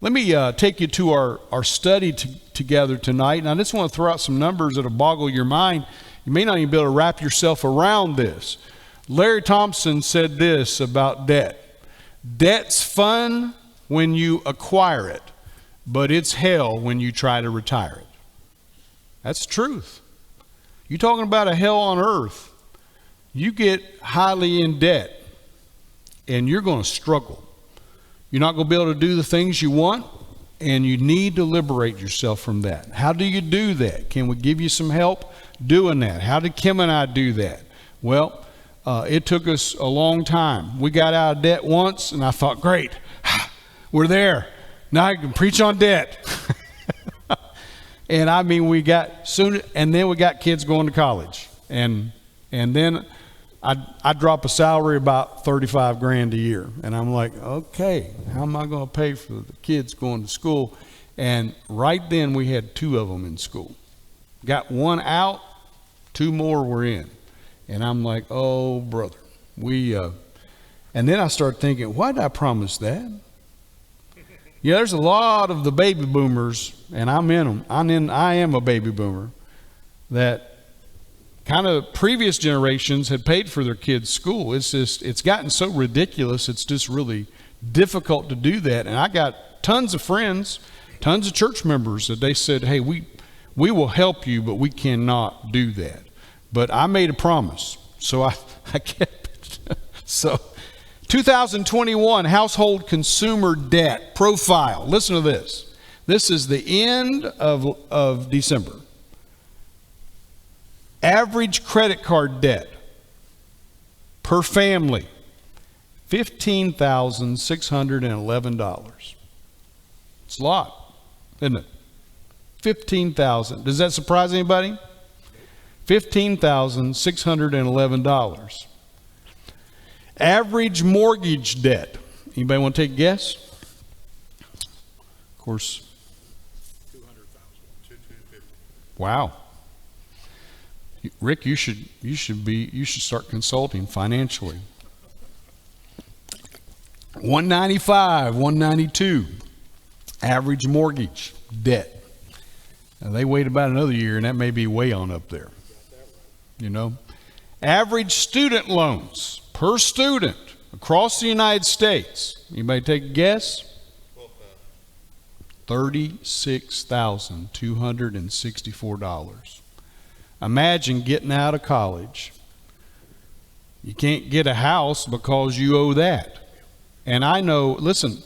Let me take you to our study together tonight. And I just want to throw out some numbers that'll boggle your mind. You may not even be able to wrap yourself around this. Larry Thompson said this about debt. Debt's fun when you acquire it, but it's hell when you try to retire it. That's the truth. You're talking about a hell on earth. You get highly in debt, and you're going to struggle. You're not going to be able to do the things you want, and you need to liberate yourself from that. How do you do that? Can we give you some help doing that? How did Kim and I do that? Well, it took us a long time. We got out of debt once, and I thought, great, we're there. Now I can preach on debt. And I mean, we got soon, and then we got kids going to college, and then I drop a salary about 35 grand a year, and I'm like, okay, how am I going to pay for the kids going to school? And right then we had 2 of them in school. Got 1 out, 2 more were in, and I'm like, oh brother, and then I started thinking, why did I promise that? Yeah, there's a lot of the baby boomers, and I'm in them. I am a baby boomer, that kind of previous generations had paid for their kids' school. It's gotten so ridiculous. It's just really difficult to do that. And I got tons of friends, tons of church members that they said, hey, we will help you, but we cannot do that. But I made a promise, so I kept it. So 2021 household consumer debt profile. Listen to this. This is the end of December. Average credit card debt per family, $15,611. It's a lot, isn't it? $15,000. Does that surprise anybody? $15,611. Average mortgage debt. Anybody want to take a guess? Of course. 200,000. Wow. Rick, you should start consulting financially. 195, 192. Average mortgage debt. Now they wait about another year, and that may be way on up there. You know, average student loans per student across the United States. Anybody take a guess? $36,264. Imagine getting out of college. You can't get a house because you owe that. And I know, listen,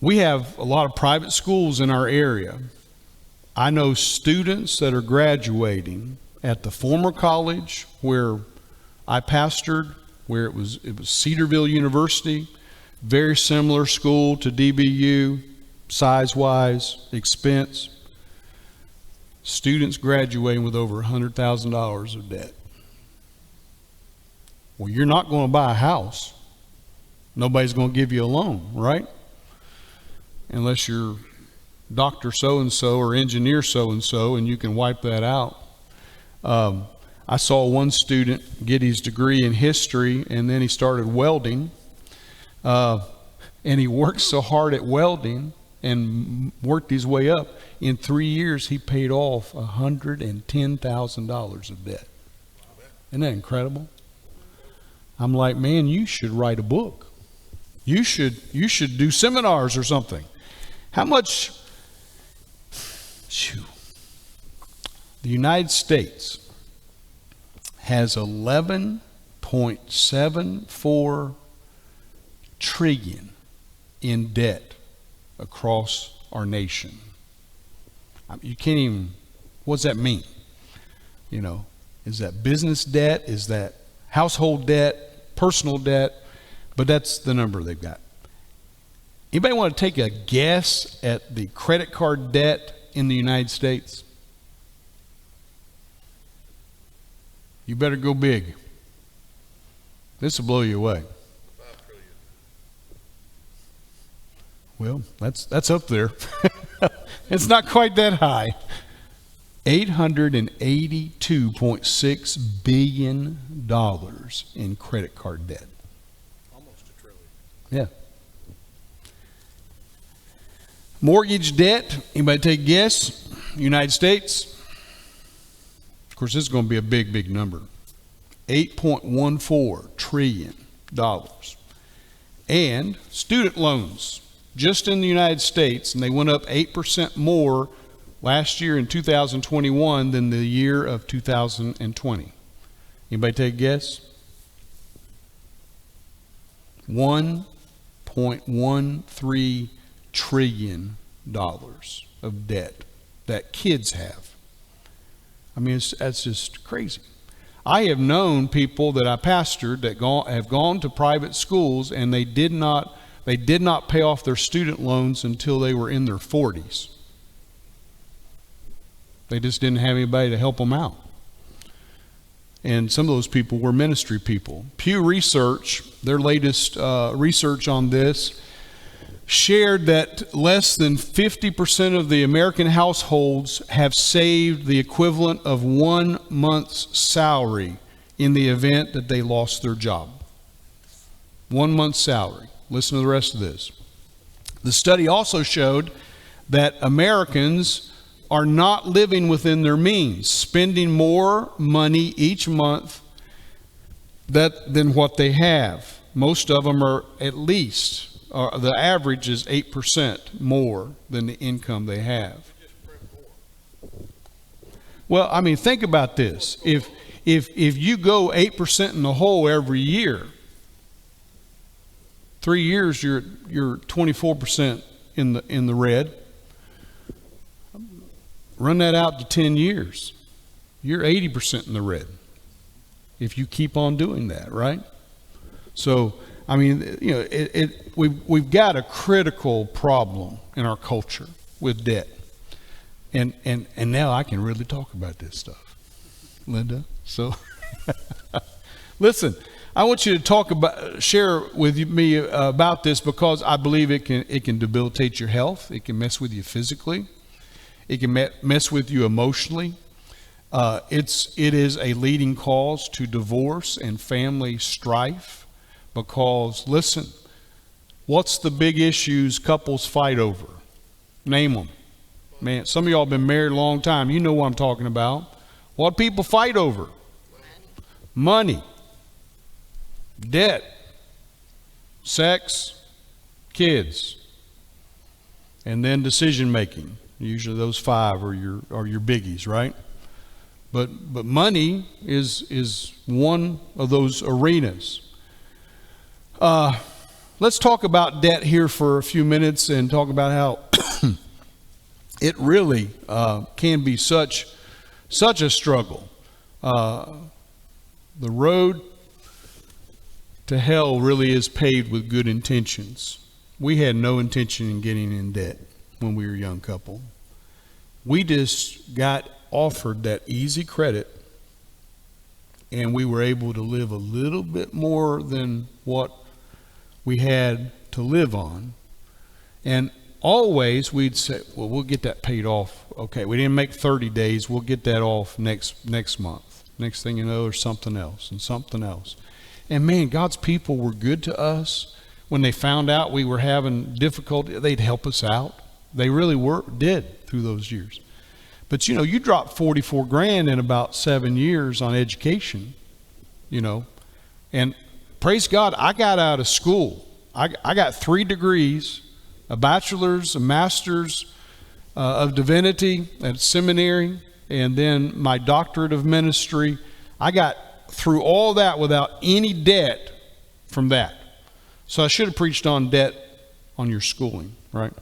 we have a lot of private schools in our area. I know students that are graduating at the former college where I pastored, where it was Cedarville University, very similar school to DBU, size-wise, expense. Students graduating with over $100,000 of debt. Well, you're not going to buy a house. Nobody's going to give you a loan, right? Unless you're Dr. so-and-so or engineer so-and-so, and you can wipe that out. I saw one student get his degree in history, and then he started welding. And he worked so hard at welding and worked his way up. In 3 years, he paid off $110,000 of debt. Isn't that incredible? I'm like, man, you should write a book. You should do seminars or something. How much? The United States has 11.74 trillion in debt across our nation. You can't even, what's that mean? You know, is that business debt? Is that household debt, personal debt? But that's the number they've got. Anybody want to take a guess at the credit card debt in the United States? You better go big. This will blow you away. 5 trillion. Well, that's up there. It's not quite that high. $882.6 billion in credit card debt. Almost $1 trillion. Yeah. Mortgage debt, anybody take a guess? United States. Of course, this is going to be a big, big number. $8.14 trillion. And student loans, just in the United States, and they went up 8% more last year in 2021 than the year of 2020. Anybody take a guess? $1.13 trillion of debt that kids have. I mean, that's just crazy. I have known people that I pastored that have gone to private schools, and they did not pay off their student loans until they were in their 40s. They just didn't have anybody to help them out. And some of those people were ministry people. Pew Research, their latest research on this, shared that less than 50% of the American households have saved the equivalent of 1 month's salary in the event that they lost their job. 1 month's salary. Listen to the rest of this. The study also showed that Americans are not living within their means, spending more money each month than what they have. Most of them are at least, the average is 8% more than the income they have. Well, I mean, think about this. If you go 8% in the hole every year, 3 years you're 24% in the red. Run that out to 10 years. You're 80% in the red if you keep on doing that, right? So, I mean, you know, we've got a critical problem in our culture with debt. And now I can really talk about this stuff, Linda. So, listen, I want you to share with me about this, because I believe it can debilitate your health. It can mess with you physically. It can mess with you emotionally. It is a leading cause to divorce and family strife, because, listen, what's the big issues couples fight over? Name them. Man, some of y'all have been married a long time. You know what I'm talking about. What people fight over? Money, debt, sex, kids, and then decision making. Usually those 5 are your biggies, right? But money is one of those arenas. Let's talk about debt here for a few minutes and talk about how it really can be such a struggle. The road to hell really is paved with good intentions. We had no intention in getting in debt when we were a young couple. We just got offered that easy credit, and we were able to live a little bit more than what we had to live on. And always we'd say, well, we'll get that paid off. Okay, we didn't make 30 days. We'll get that off next month. Next thing you know, there's something else and something else. And man, God's people were good to us. When they found out we were having difficulty, they'd help us out. They really did through those years. But you know, you dropped 44 grand in about 7 years on education, you know, and praise God, I got out of school. I got 3 degrees, a bachelor's, a master's of divinity at seminary, and then my doctorate of ministry. I got through all that without any debt from that. So I should have preached on debt on your schooling, right?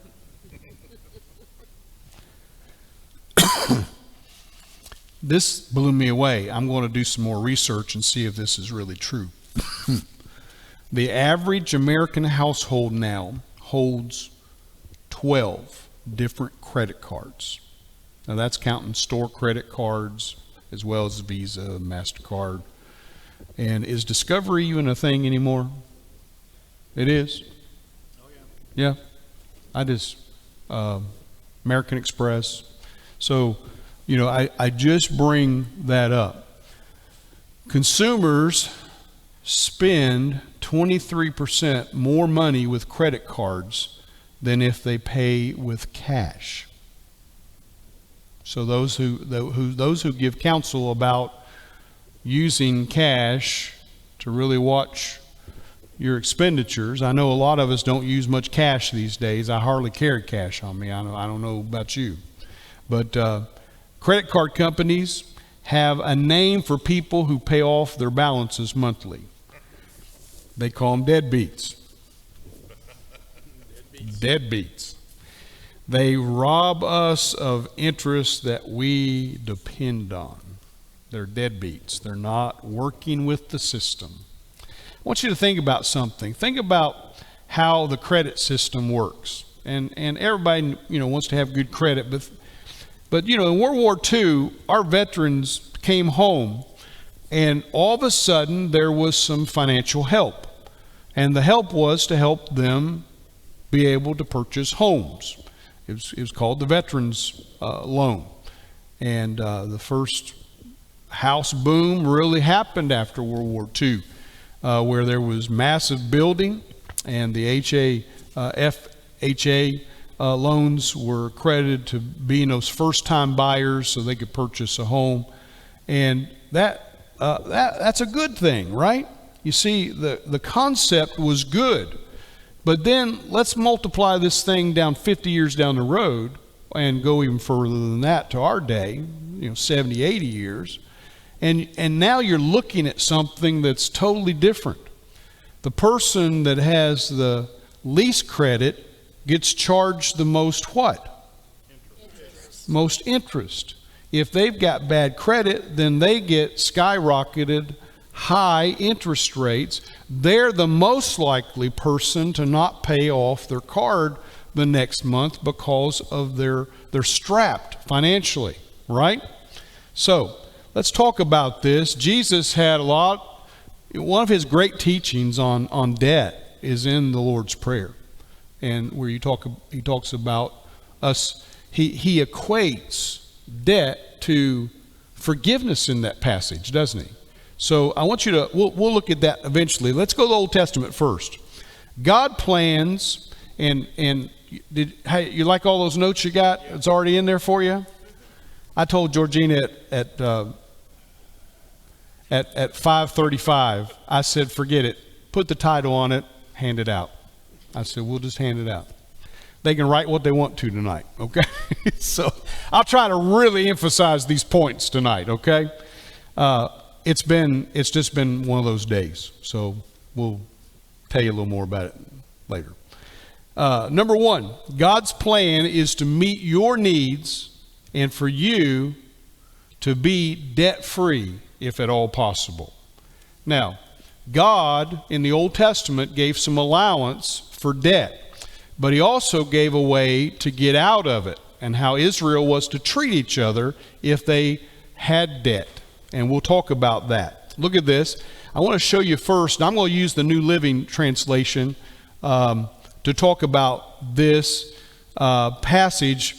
This blew me away. I'm going to do some more research and see if this is really true. The average American household now holds 12 different credit cards. Now that's counting store credit cards as well as Visa, MasterCard. And is Discovery even a thing anymore? It is. Oh yeah. Yeah. American Express. So, you know, I just bring that up. Consumers spend 23% more money with credit cards than if they pay with cash. So those who give counsel about using cash to really watch your expenditures. I know a lot of us don't use much cash these days. I hardly carry cash on me. I don't know about you. But credit card companies have a name for people who pay off their balances monthly. They call them deadbeats. Deadbeats. They rob us of interest that we depend on. They're deadbeats. They're not working with the system. I want you to think about something. Think about how the credit system works. And everybody, wants to have good credit, but in World War II, our veterans came home, and all of a sudden there was some financial help. And the help was to help them be able to purchase homes. It was called the Veterans Loan. And the first house boom really happened after World War II, where there was massive building, and the FHA loans were credited to being those first-time buyers so they could purchase a home. And that's a good thing, right? You see, the concept was good. But then let's multiply this thing down 50 years down the road and go even further than that to our day, 70, 80 years. And now you're looking at something that's totally different. The person that has the least credit gets charged the most what? Interest. Most interest. If they've got bad credit, then they get skyrocketed high interest rates. They're the most likely person to not pay off their card the next month because of they're strapped financially, right? So let's talk about this. Jesus had one of his great teachings on debt is in the Lord's Prayer, and where he talks about us. He equates debt to forgiveness in that passage, doesn't he? So I want you to, we'll look at that eventually. Let's go to the Old Testament first. God plans, and hey, you like all those notes you got? It's already in there for you. I told Georgina at 5:35, I said, forget it. Put the title on it, hand it out. I said, we'll just hand it out. They can write what they want to tonight, okay? So I'll try to really emphasize these points tonight, okay? It's just been one of those days, so we'll tell you a little more about it later. Number one, God's plan is to meet your needs and for you to be debt-free, if at all possible. Now, God in the Old Testament gave some allowance for debt, but he also gave a way to get out of it and how Israel was to treat each other if they had debt. And we'll talk about that. Look at this. I want to show you first. I'm going to use the New Living Translation to talk about this passage.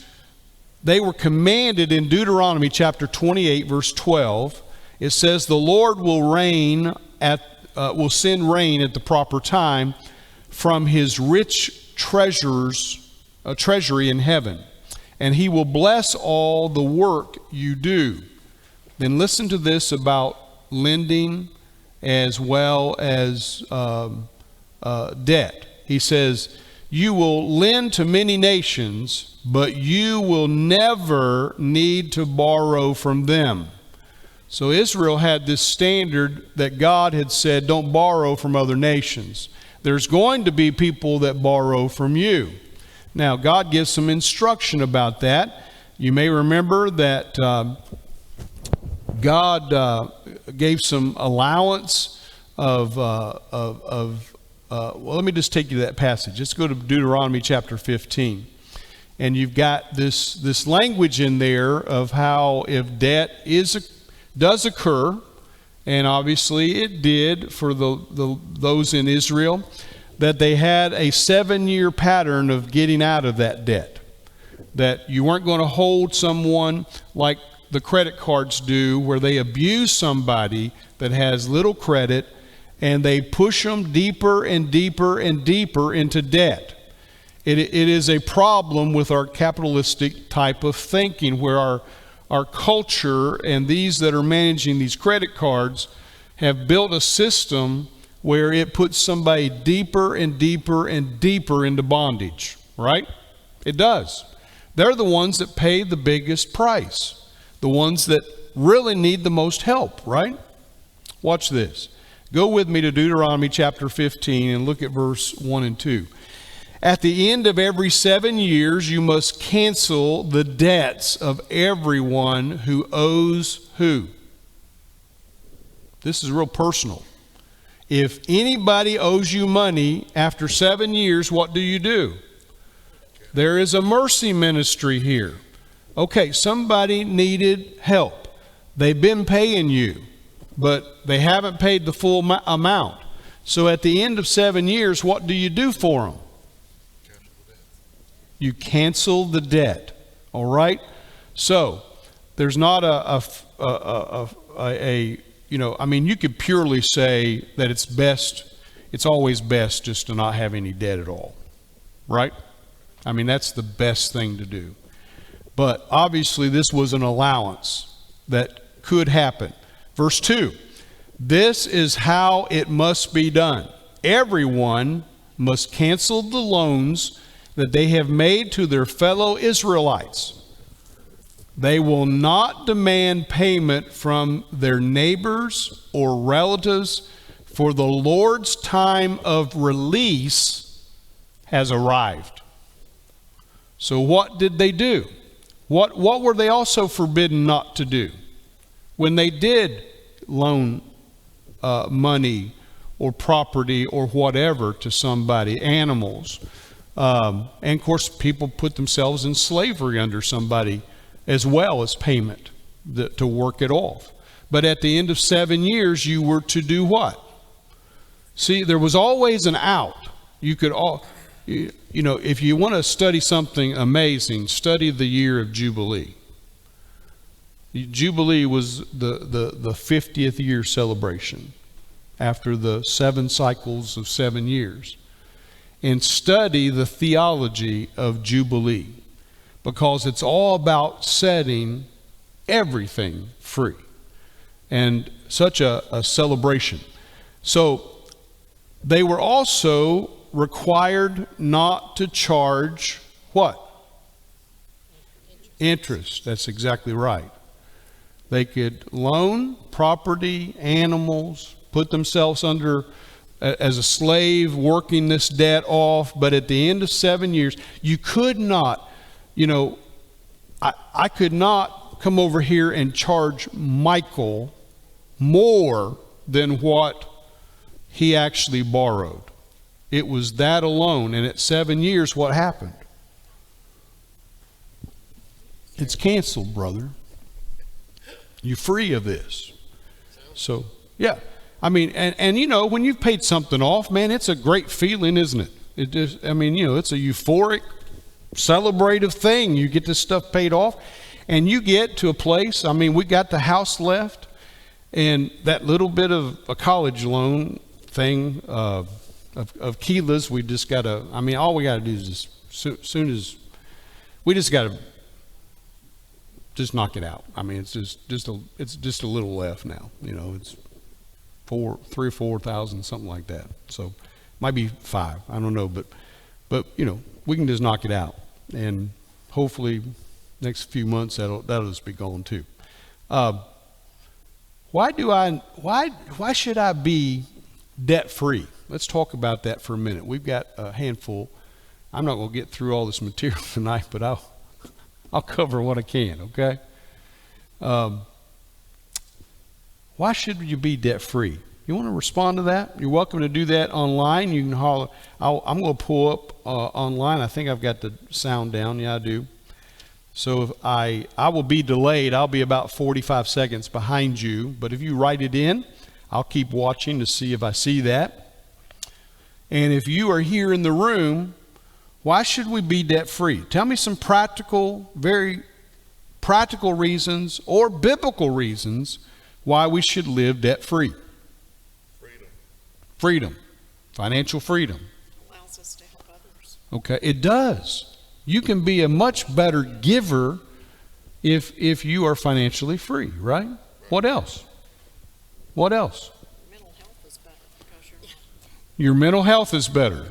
They were commanded in Deuteronomy chapter 28, verse 12. It says, "The Lord will send rain at the proper time from His rich treasury in heaven, and He will bless all the work you do." Then listen to this about lending as well as debt. He says, "You will lend to many nations, but you will never need to borrow from them." So Israel had this standard that God had said, don't borrow from other nations. There's going to be people that borrow from you. Now, God gives some instruction about that. You may remember that God gave some allowance well, let me just take you to that passage. Let's go to Deuteronomy chapter 15. And you've got this language in there of how if debt does occur, and obviously it did for those in Israel, that they had a 7-year pattern of getting out of that debt. That you weren't going to hold someone like the credit cards do, where they abuse somebody that has little credit and they push them deeper and deeper and deeper into debt. It is a problem with our capitalistic type of thinking, where our culture and these that are managing these credit cards have built a system where it puts somebody deeper and deeper and deeper into bondage, right? It does. They're the ones that pay the biggest price, the ones that really need the most help, right? Watch this. Go with me to Deuteronomy chapter 15 and look at verse 1 and 2. At the end of every 7 years, you must cancel the debts of everyone who owes who? This is real personal. If anybody owes you money after 7 years, what do? There is a mercy ministry here. Okay, somebody needed help. They've been paying you, but they haven't paid the full amount. So at the end of 7 years, what do you do for them? You cancel the debt. All right? So there's not you could purely say that it's always best just to not have any debt at all. Right? I mean, that's the best thing to do. But obviously this was an allowance that could happen. Verse 2, this is how it must be done. Everyone must cancel the loans that they have made to their fellow Israelites. They will not demand payment from their neighbors or relatives, for the Lord's time of release has arrived. So what did they do? What were they also forbidden not to do? When they did loan money or property or whatever to somebody, animals, and of course people put themselves in slavery under somebody as well as payment to work it off. But at the end of 7 years, you were to do what? See, there was always an out. You could if you want to study something amazing, study the year of Jubilee. Jubilee was the 50th year celebration after the 7 cycles of 7 years. And study the theology of Jubilee, because it's all about setting everything free, and such a celebration. So they were also required not to charge what? Interest. That's exactly right. They could loan property, animals, put themselves under as a slave, working this debt off. But at the end of 7 years, you could not, I could not come over here and charge Michael more than what he actually borrowed. It was that alone. And at 7 years, what happened? It's canceled, brother. You're free of this. So, yeah. I mean, and when you've paid something off, man, it's a great feeling, isn't it? It's a euphoric, celebrative thing. You get this stuff paid off, and you get to a place. I mean, we got the house left, and that little bit of a college loan thing of Keela's, we just got to, all we got to do is we just got to just knock it out. It's just a little left now. It's 3,000 or 4,000, something like that. So might be 5. I don't know, but we can just knock it out, and hopefully next few months that'll just be gone too. Why should I be debt free? Let's talk about that for a minute. We've got a handful. I'm not going to get through all this material tonight, but I'll cover what I can. Okay. Why should you be debt free? You want to respond to that? You're welcome to do that online. You can holler. I'm going to pull up online. I think I've got the sound down. Yeah, I do. So if I will be delayed. I'll be about 45 seconds behind you. But if you write it in, I'll keep watching to see if I see that. And if you are here in the room, why should we be debt free? Tell me some very practical reasons or biblical reasons why we should live debt free. Freedom. Financial freedom. Allows us to help others. Okay, it does. You can be a much better giver if you are financially free, right? What else? What else? Mental health is better because you're not, Your mental health is better.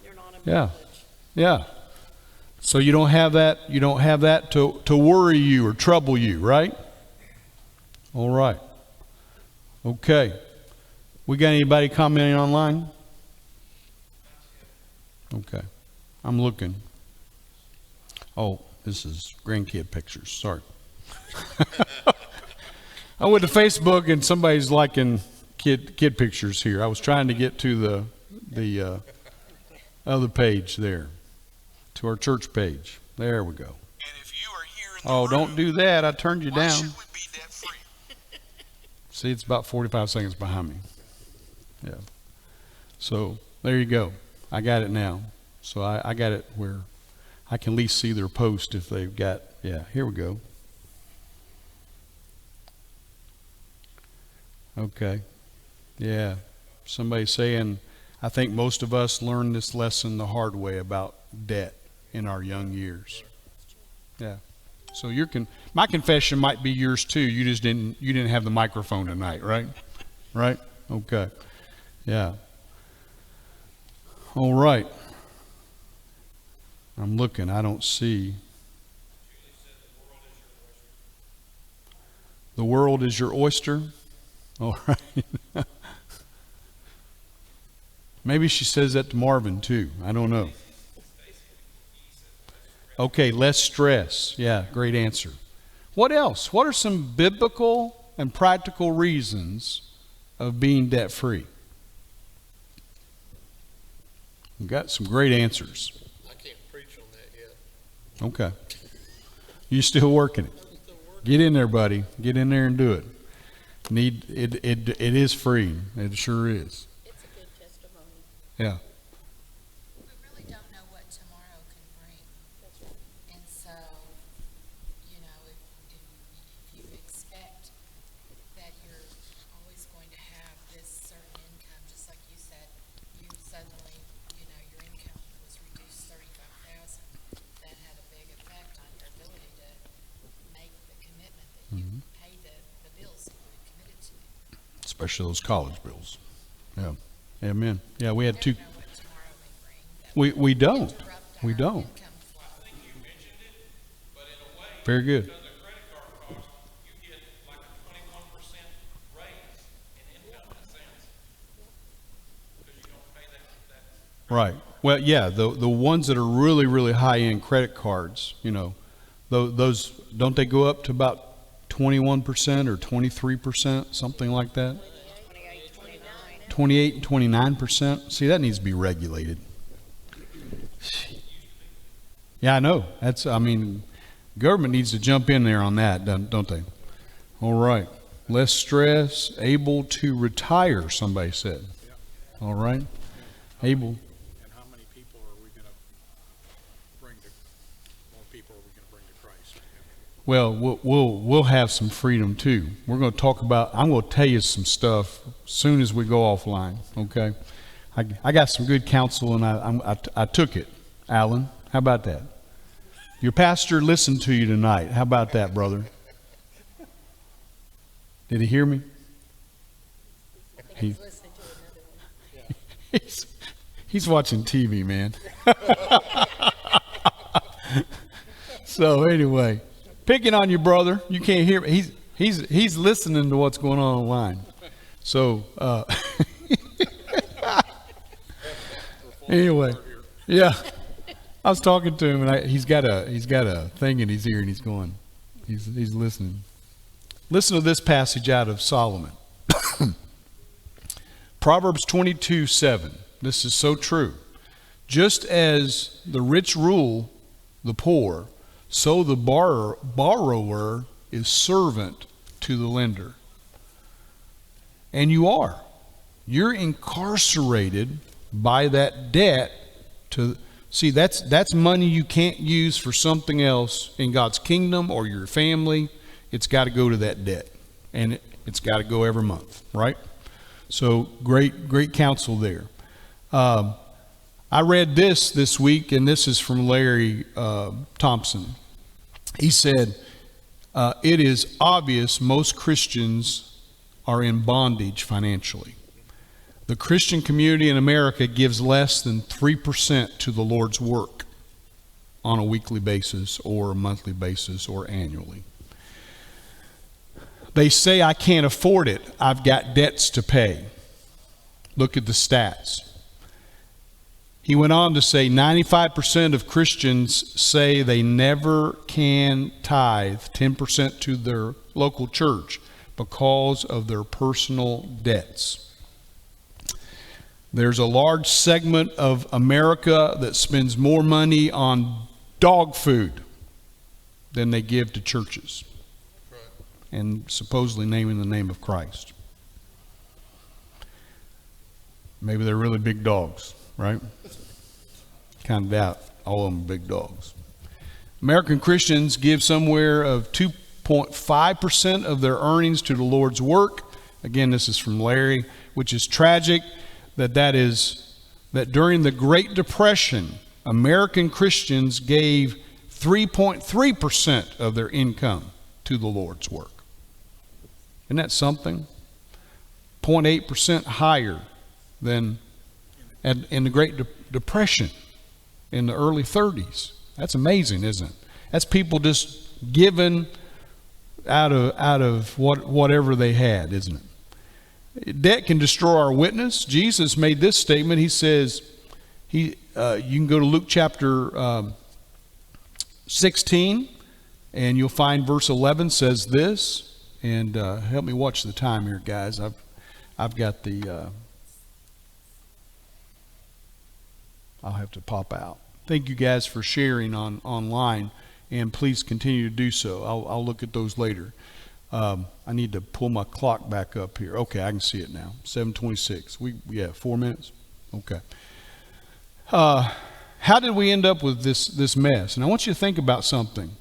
you're not in Yeah. bondage. Yeah. So you don't have that to worry you or trouble you, right? All right. Okay. We got anybody commenting online? Okay. I'm looking. Oh, this is grandkid pictures. Sorry. I went to Facebook and somebody's liking kid pictures here. I was trying to get to the other page there, to our church page. There we go. And if you are here in the Oh, room, don't do that. I turned you why down. should we be debt free? See, it's about 45 seconds behind me. Yeah. So there you go. I got it now. So I got it where I can at least see their post if they've got, yeah, here we go. Okay. Yeah. Somebody saying, I think most of us learned this lesson the hard way about debt in our young years. Yeah. So my confession might be yours too. You didn't have the microphone tonight, right? Right? Okay. Yeah. All right. I'm looking. I don't see. The world is your oyster. All right. Maybe she says that to Marvin too. I don't know. Okay, less stress. Yeah, great answer. What else? What are some biblical and practical reasons of being debt free? We've got some great answers. I can't preach on that yet. Okay. You still working it. Get in there, buddy. Get in there and do it. It is free. It sure is. It's a good testimony. Yeah. We really don't know what tomorrow can bring. That's right. And so, you know, if you expect that you're always going to have this certain income, just like you said, you suddenly, you know, your income was reduced 35,000. That had a big effect on your ability to make the commitment that you pay the bills that you committed to. Especially those college bills. Yeah. Amen. Yeah, we had two. Don't know what tomorrow may bring. That will We don't. interrupt We our don't. income flow. I think you mentioned it, but in a way, Very good. because of credit card costs, you get like a 21% raise in income in a sense. Because you don't pay that. Right. Well, yeah, the ones that are really, really high end credit cards, you know, those don't they go up to about 21% or 23%, something like that? 28, 29. 28 and 29%. See, that needs to be regulated. Yeah, I know. Government needs to jump in there on that, don't they? All right. Less stress, able to retire, somebody said. All right. Able. And how many people are we going to bring to, more people are we going to bring to Christ? Well, we'll have some freedom too. We're going to talk about. I'm going to tell you some stuff as soon as we go offline. Okay, I got some good counsel and I took it. Alan, how about that? Your pastor listened to you tonight. How about that, brother? Did he hear me? He, He's listening to another one. he's watching TV, man. So anyway, picking on your brother. You can't hear me. He's listening to what's going on online. So anyway, yeah, I was talking to him and he's got a thing in his ear and he's listening. Listen to this passage out of Solomon. Proverbs 22:7. This is so true. Just as the rich rule the poor, so the borrower is servant to the lender. And you're incarcerated by that debt to see that's money you can't use for something else in God's kingdom or your family. It's got to go to that debt, and it's got to go every month, right? So great counsel there. I read this week, and this is from Larry Thompson. He said, it is obvious most Christians are in bondage financially. The Christian community in America gives less than 3% to the Lord's work on a weekly basis or a monthly basis or annually. They say, I can't afford it. I've got debts to pay. Look at the stats. He went on to say 95% of Christians say they never can tithe 10% to their local church because of their personal debts. There's a large segment of America that spends more money on dog food than they give to churches, and supposedly naming the name of Christ. Maybe they're really big dogs, right? Kind of doubt all of them are big dogs. American Christians give somewhere of 2.5% of their earnings to the Lord's work. Again, this is from Larry, which is tragic that during the Great Depression, American Christians gave 3.3% of their income to the Lord's work. Isn't that something? 0.8% higher than in the Great Depression in the early 30s. That's amazing, isn't it? That's people just giving out of whatever they had, isn't it? Debt can destroy our witness. Jesus made this statement. He says, you can go to Luke chapter 16, and you'll find verse 11 says this. And help me watch the time here, guys. I've got the. I'll have to pop out. Thank you guys for sharing online, and please continue to do so. I'll look at those later. I need to pull my clock back up here. Okay, I can see it now. 7:26. We have 4 minutes. Okay. How did we end up with this mess? And I want you to think about something.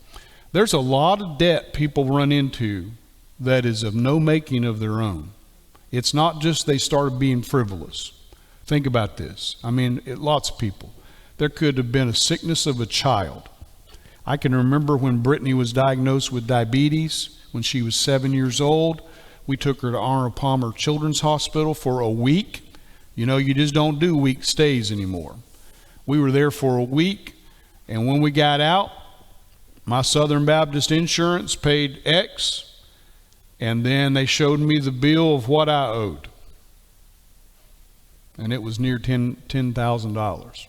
There's a lot of debt people run into that is of no making of their own. It's not just they started being frivolous. Think about this. I mean, lots of people. There could have been a sickness of a child. I can remember when Brittany was diagnosed with diabetes when she was 7 years old. We took her to Arnold Palmer Children's Hospital for a week. You know, you just don't do week stays anymore. We were there for a week, and when we got out, my Southern Baptist insurance paid X, and then they showed me the bill of what I owed. And it was near $10,000.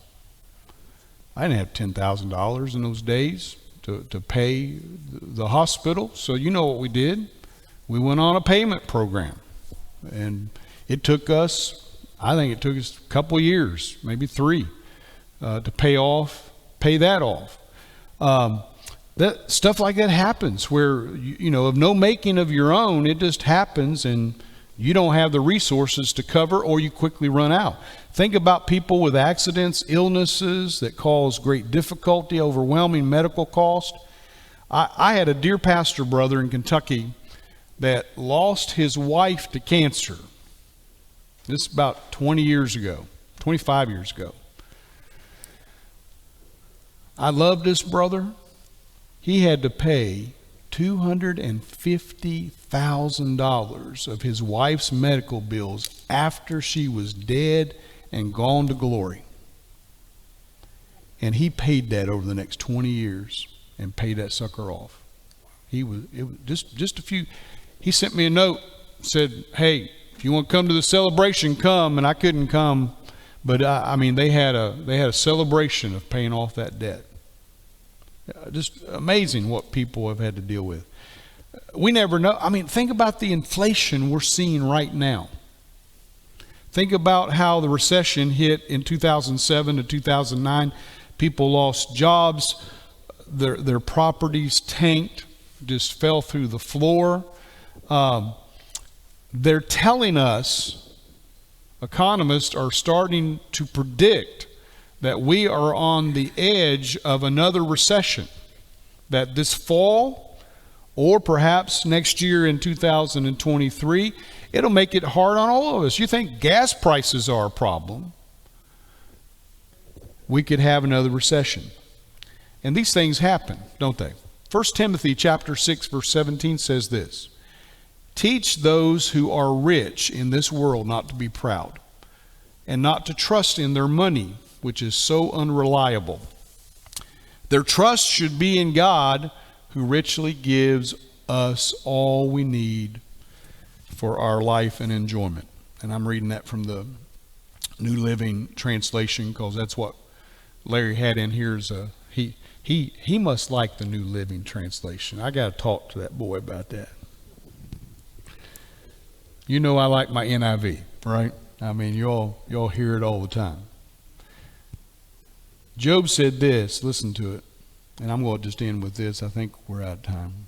I didn't have $10,000 in those days to pay the hospital. So you know what we did? We went on a payment program. And it took us, I think it took us a couple of years, maybe 3, to pay that off. That stuff like that happens where, you know, of no making of your own, it just happens, and you don't have the resources to cover, or you quickly run out. Think about people with accidents, illnesses that cause great difficulty, overwhelming medical cost. I had a dear pastor brother in Kentucky that lost his wife to cancer. This is about 20 years ago, 25 years ago. I loved this brother. He had to pay $250,000 of his wife's medical bills after she was dead and gone to glory. And he paid that over the next 20 years and paid that sucker off. It was just a few. He sent me a note, said, hey, if you want to come to the celebration, come. And I couldn't come, but I mean, they had a celebration of paying off that debt. Just amazing what people have had to deal with. We never know. I mean, think about the inflation we're seeing right now. Think about how the recession hit in 2007 to 2009. People lost jobs. Their properties tanked, just fell through the floor. They're telling us, economists are starting to predict that we are on the edge of another recession, that this fall or perhaps next year in 2023, it'll make it hard on all of us. You think gas prices are a problem. we could have another recession. And these things happen, don't they? 1 Timothy chapter 6 verse 17 says this: teach those who are rich in this world not to be proud, and not to trust in their money, which is so unreliable. Their trust should be in God, who richly gives us all we need for our life and enjoyment. And I'm reading that from the New Living Translation, because that's what Larry had in here. He must like the New Living Translation. I got to talk to that boy about that. You know I like my NIV, right? I mean, y'all hear it all the time. Job said this, listen to it, and I'm going to just end with this. I think we're out of time,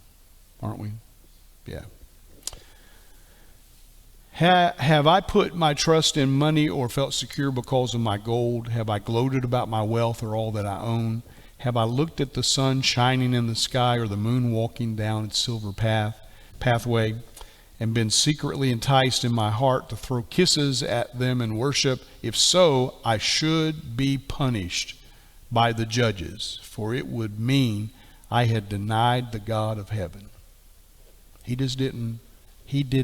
aren't we? Yeah. Have I put my trust in money or felt secure because of my gold? Have I gloated about my wealth or all that I own? Have I looked at the sun shining in the sky or the moon walking down its silver pathway, and been secretly enticed in my heart to throw kisses at them in worship? If so, I should be punished by the judges, for it would mean I had denied the God of heaven. He did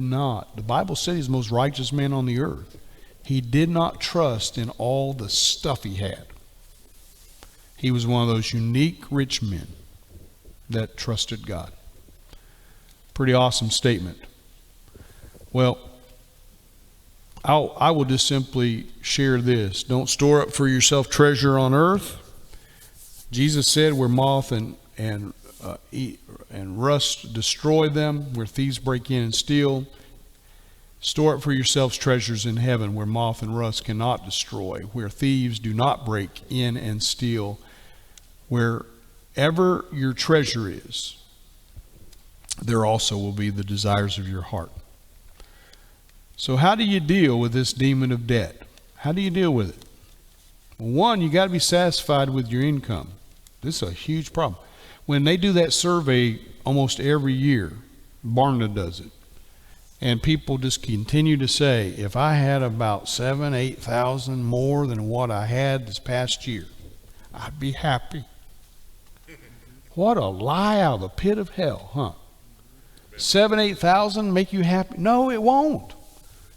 not. The Bible said he's the most righteous man on the earth. He did not trust in all the stuff he had. He was one of those unique rich men that trusted God. Pretty awesome statement. Well, I will just simply share this. Don't store up for yourself treasure on earth. Jesus said where moth and rust destroy them, where thieves break in and steal. Store up for yourselves treasures in heaven, where moth and rust cannot destroy, where thieves do not break in and steal. Wherever your treasure is, there also will be the desires of your heart. So how do you deal with this demon of debt? How do you deal with it? Well, one, you got to be satisfied with your income. This is a huge problem. When they do that survey almost every year, Barna does it, and people just continue to say, if I had about 8,000 more than what I had this past year, I'd be happy. What a lie out of the pit of hell, huh? 8,000 make you happy? No, it won't.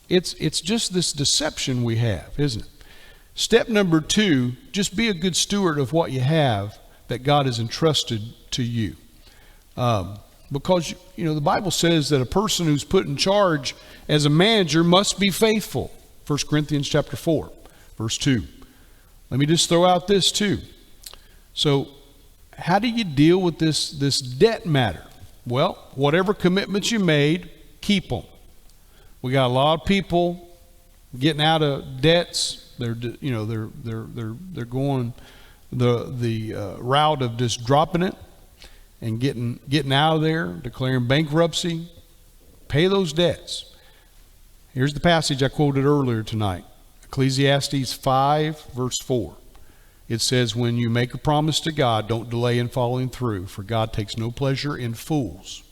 It's just this deception we have, isn't it? Step number 2, just be a good steward of what you have that God has entrusted to you. Because, the Bible says that a person who's put in charge as a manager must be faithful. 1 Corinthians chapter 4, verse 2. Let me just throw out this too. So, how do you deal with this debt matter? Well, whatever commitments you made, keep them. We got a lot of people getting out of debts. They're going the route of just dropping it and getting out of there, declaring bankruptcy. Pay those debts. Here's the passage I quoted earlier tonight, Ecclesiastes 5 verse 4. It says, when you make a promise to God, don't delay in following through, for God takes no pleasure in fools.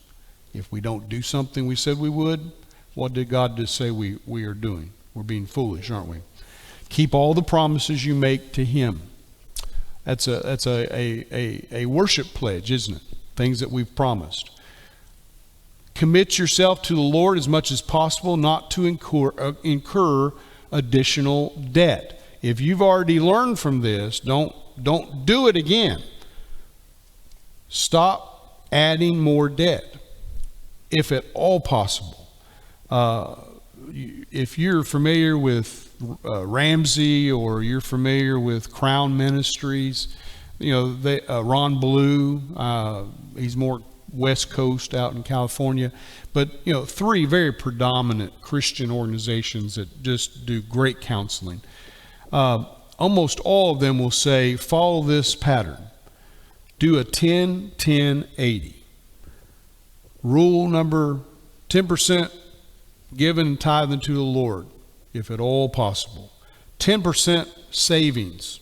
If we don't do something we said we would, what did God just say we are doing? We're being foolish, aren't we? Keep all the promises you make to Him. That's a worship pledge, isn't it? Things that we've promised. Commit yourself to the Lord as much as possible, not to incur additional debt. If you've already learned from this, don't do it again. Stop adding more debt, if at all possible. If you're familiar with Ramsey, or you're familiar with Crown Ministries, Ron Blue, he's more West Coast out in California, but 3 very predominant Christian organizations that just do great counseling. Almost all of them will say, follow this pattern. Do a 10-10-80. Rule number 10% given and tithing to the Lord, if at all possible. 10% savings.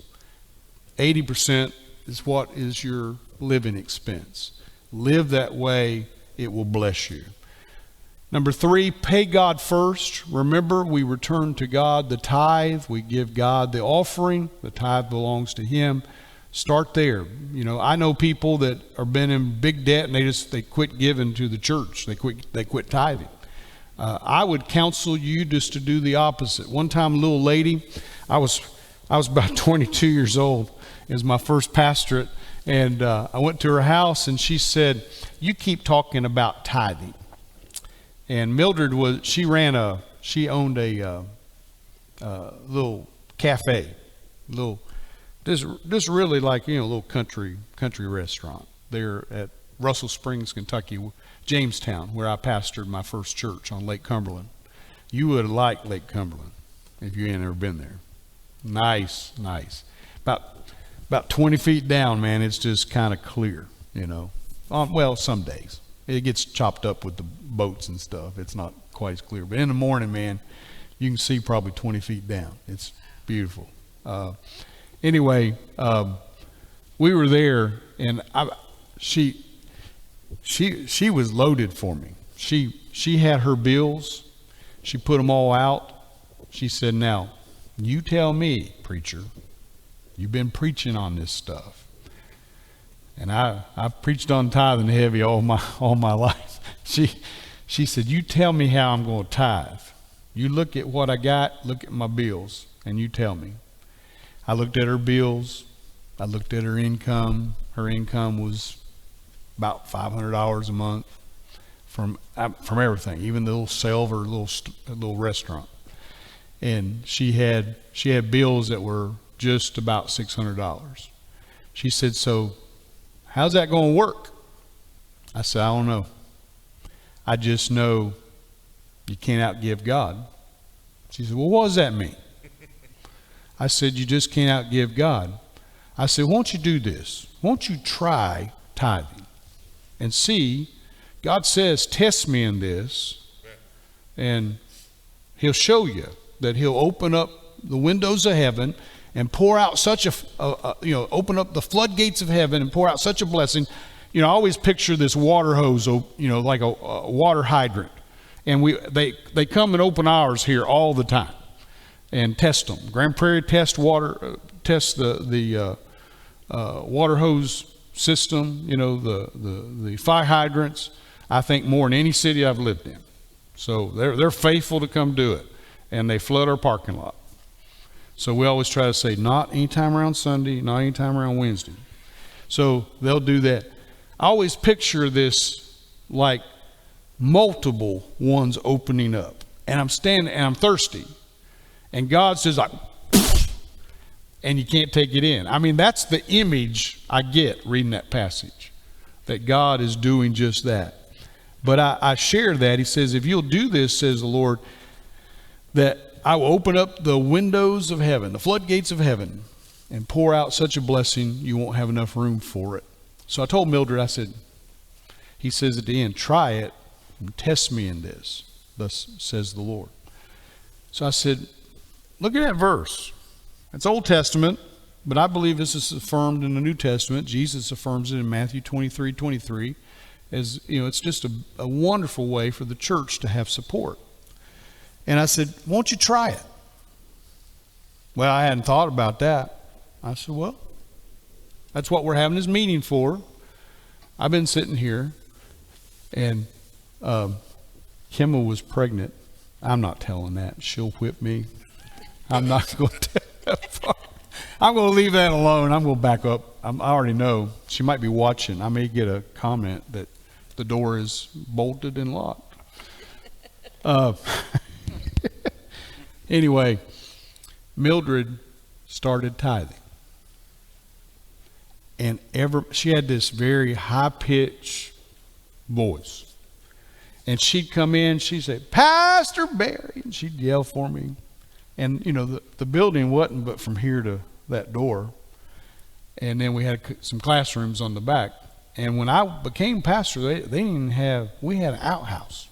80% is what is your living expense. Live that way, it will bless you. Number 3, pay God first. Remember, we return to God the tithe. We give God the offering. The tithe belongs to Him. Start there. You know, I know people that are been in big debt and they quit giving to the church. They quit tithing. I would counsel you just to do the opposite. One time, a little lady, I was about 22 years old. It was my first pastorate, and I went to her house, and she said, "You keep talking about tithing." And Mildred she owned a little cafe, just really like, you know, a little country restaurant there at Russell Springs, Kentucky, Jamestown, where I pastored my first church on Lake Cumberland. You would like Lake Cumberland if you ain't ever been there. Nice. About 20 feet down, man, it's just kind of clear, you know. Well, some days. It gets chopped up with the boats and stuff. It's not quite as clear. But in the morning, man, you can see probably 20 feet down. It's beautiful. Anyway, we were there, and she was loaded for me. She had her bills. She put them all out. She said, "Now, you tell me, preacher, you've been preaching on this stuff. And I've preached on tithing heavy all my life." She said, "You tell me how I'm going to tithe. You look at what I got, look at my bills, and you tell me." I looked at her bills. I looked at her income. Her income was about $500 a month from everything, even the little silver, little restaurant. And she had bills that were just about $600. She said, "So how's that going to work?" I said, "I don't know. I just know you can't outgive God." She said, "Well, what does that mean?" I said, "You just can't outgive God." I said, "Won't you do this? Won't you try tithing and see? God says, test me in this, and He'll show you that He'll open up the windows of heaven and pour out such open up the floodgates of heaven and pour out such a blessing." You know, I always picture this water hose, you know, like a water hydrant. And they come and open ours here all the time and test them. Grand Prairie tests the water hose system, you know, the fire hydrants, I think more than any city I've lived in. So they're faithful to come do it. And they flood our parking lot. So we always try to say, not anytime around Sunday, not anytime around Wednesday. So they'll do that. I always picture this like multiple ones opening up. And I'm standing and I'm thirsty. And God says, like, and you can't take it in. I mean, that's the image I get reading that passage, that God is doing just that. But I share that. He says, if you'll do this, says the Lord, that I will open up the windows of heaven, the floodgates of heaven, and pour out such a blessing you won't have enough room for it. So I told Mildred, I said, He says at the end, try it and test me in this, thus says the Lord. So I said, look at that verse. It's Old Testament, but I believe this is affirmed in the New Testament. Jesus affirms it in Matthew 23:23. As you know, it's just a wonderful way for the church to have support. And I said, won't you try it? Well, I hadn't thought about that. I said, well, that's what we're having this meeting for. I've been sitting here, and Kimmel was pregnant. I'm not telling that. She'll whip me. I'm not going to tell that part. I'm going to leave that alone. I'm going to back up. I already know. She might be watching. I may get a comment that the door is bolted and locked. Anyway, Mildred started tithing. And she had this very high-pitched voice. And she'd come in, she'd say, Pastor Barry, and she'd yell for me. And, you know, the building wasn't but from here to that door. And then we had some classrooms on the back. And when I became pastor, they didn't have, we had an outhouse.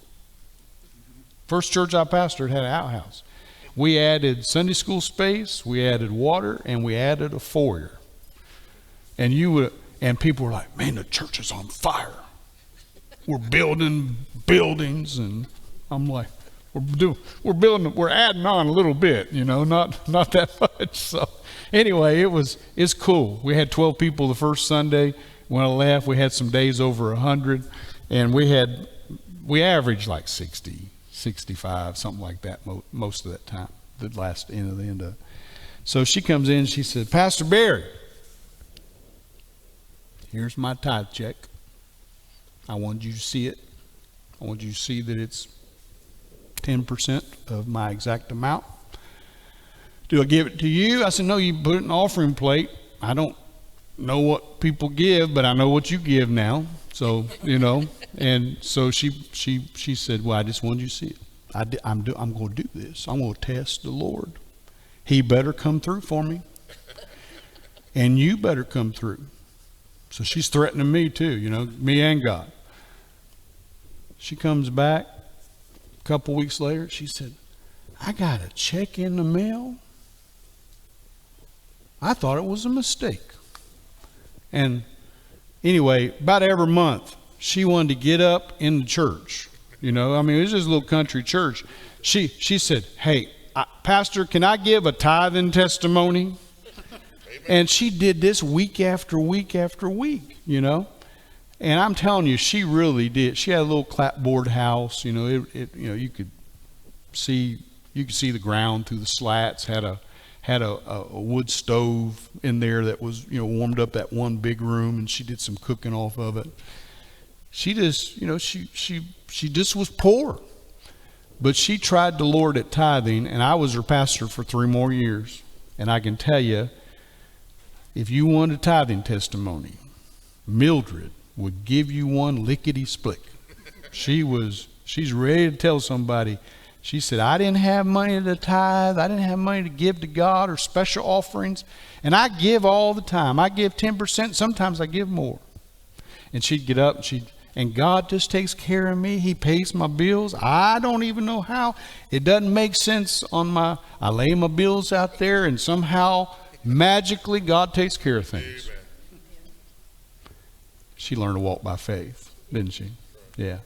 First church I pastored had an outhouse. We added Sunday school space, we added water, and we added a foyer. And people were like, man, the church is on fire. We're building buildings, and I'm like, we're adding on a little bit, not that much. So anyway, it's cool. We had 12 people the first Sunday. When I left, we had some days over 100, and we averaged like 60, 65, something like that most of that time, the end of it. So she comes in, she said, Pastor Barry, here's my tithe check. I want you to see it. I want you to see that it's 10% of my exact amount. Do I give it to you? I said, no, you put it in an offering plate. I don't know what people give, but I know what you give now. So, and so she said, well, I just wanted you to see it. I'm going to do this. I'm going to test the Lord. He better come through for me. And you better come through. So she's threatening me too, me and God. She comes back a couple weeks later. She said, I got a check in the mail. I thought it was a mistake. And anyway, about every month, she wanted to get up in the church. It was just a little country church. She said, hey, Pastor, can I give a tithing testimony? And she did this week after week after week, And I'm telling you, she really did. She had a little clapboard house, you could see the ground through the slats, had a wood stove in there that was, warmed up that one big room, and she did some cooking off of it. She just, she just was poor. But she tried the Lord at tithing, and I was her pastor for 3 more years. And I can tell you, if you want a tithing testimony, Mildred would give you one lickety-split. She's ready to tell somebody. She said, I didn't have money to tithe. I didn't have money to give to God or special offerings. And I give all the time. I give 10%. Sometimes I give more. And she'd get up and God just takes care of me. He pays my bills. I don't even know how. It doesn't make sense I lay my bills out there, and somehow magically God takes care of things. Amen. She learned to walk by faith, didn't she? Yeah.